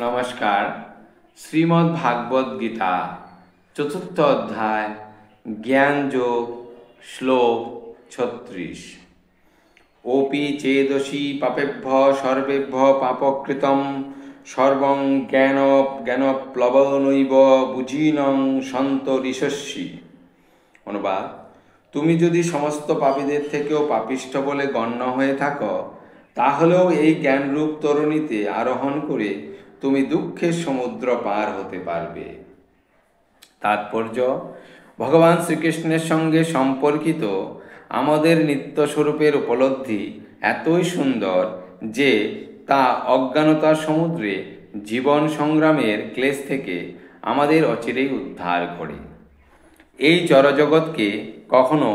নমস্কার। শ্রীমদ্ ভাগবত গীতা চতুর্থ অধ্যায় জ্ঞান যোগ শ্লোক 36। ওপি চেদসি পাপেভ্য সর্বেভ্য পাপকৃতম সর্বং জ্ঞানপ্লবনৈব বুঝিনং সন্ত ঋষস্যি। অনুবাদ: তুমি যদি সমস্ত পাপীদের থেকেও পাপিষ্ঠ বলে গণ্য হয়ে থাকো, তাহলেও এই জ্ঞানরূপ তরণীতে আরোহণ করে তুমি দুঃখের সমুদ্র পার হতে পারবে। তাৎপর্য: ভগবান শ্রীকৃষ্ণের সঙ্গে সম্পর্কিত আমাদের নিত্যস্বরূপের উপলব্ধি এতই সুন্দর যে তা অজ্ঞানতার সমুদ্রে জীবন সংগ্রামের ক্লেশ থেকে আমাদের অচিরেই উদ্ধার করে। এই জড়জগৎকে কখনো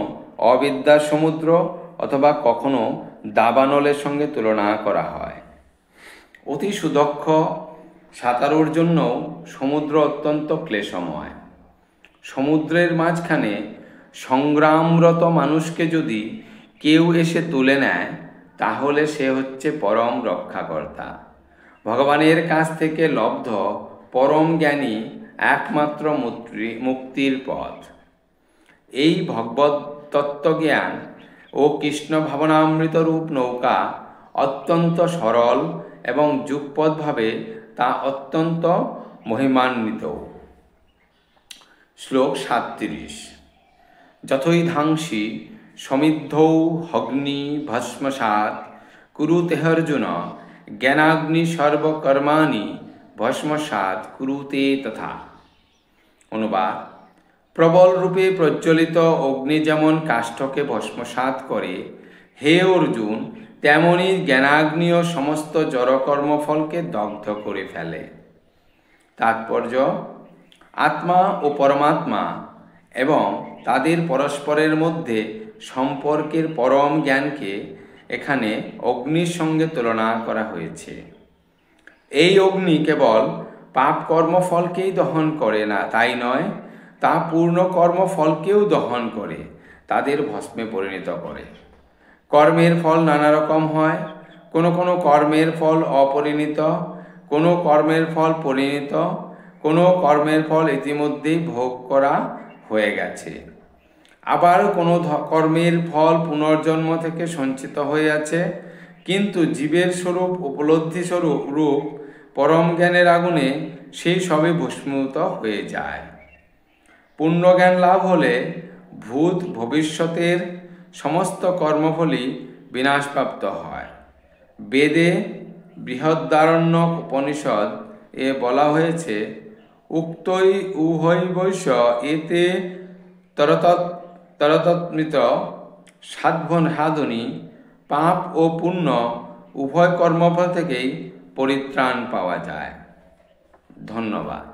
অবিদ্যার সমুদ্র অথবা কখনো দাবানলের সঙ্গে তুলনা করা হয়। অতি সুদক্ষ সাঁতারুর জন্য সমুদ্র অত্যন্ত ক্লেশময়। সমুদ্রের মাঝখানে সংগ্রামরত মানুষকে যদি কেউ এসে তুলে নেয়, তাহলে সে হচ্ছে পরম রক্ষাকর্তা। ভগবানের কাছ থেকে লব্ধ পরম জ্ঞানী একমাত্র মুক্তির পথ। এই ভগবত তত্ত্বজ্ঞান ও কৃষ্ণ ভাবনামৃত রূপ নৌকা অত্যন্ত সরল এবং যুগপৎভাবে তা অত্যন্ত মহিমান্বিত। শ্লোক 37। যথৈধাংসি সমিদ্ধৌ হগ্নি ভস্মসাৎ কুরুতে অর্জুন জ্ঞানাগ্নি সর্বকর্মাণি ভস্মসাৎ কুরুতে তথা। অনুবাদ: প্রবল রূপে প্রজ্বলিত অগ্নি যেমন কাষ্ঠকে ভস্মসাৎ করে, হে অর্জুন, তেমনি জ্ঞানাগ্নিও সমস্ত জড়কর্মফলকে দগ্ধ করে ফেলে। তাৎপর্য: আত্মা ও পরমাত্মা এবং তাদের পরস্পরের মধ্যে সম্পর্কের পরম জ্ঞানকে এখানে অগ্নির সঙ্গে তুলনা করা হয়েছে। এই অগ্নি কেবল পাপ কর্মফলকেই দহন করে না তাই নয়, তা পূর্ণ কর্মফলকেও দহন করে, তাদের ভস্মে পরিণত করে। কর্মের ফল নানা রকম হয়। কোনো কোনো কর্মের ফল অপরিণত, কোনো কর্মের ফল পরিণত, কোনো কর্মের ফল ইতিমধ্যেই ভোগ করা হয়ে গেছে। আবার কোনো কর্মের ফল পুনর্জন্ম থেকে সঞ্চিত হয়ে আছে, কিন্তু জীবের স্বরূপ উপলব্ধি স্বরূপ রূপ পরম জ্ঞানের আগুনে সেই সবই ভস্মীভূত হয়ে যায়। পূর্ণজ্ঞান লাভ হলে ভূত ভবিষ্যতের সমস্ত কর্মফলই বিনাশপ্রাপ্ত হয়। বেদে বৃহদারণ্যক উপনিষদ এ বলা হয়েছে, উক্তৈ উভয়বৈশ্য এতে তরতৎমৃত সাধনী পাপ ও পুণ্য উভয় কর্মফল থেকেই পরিত্রাণ পাওয়া যায়। ধন্যবাদ।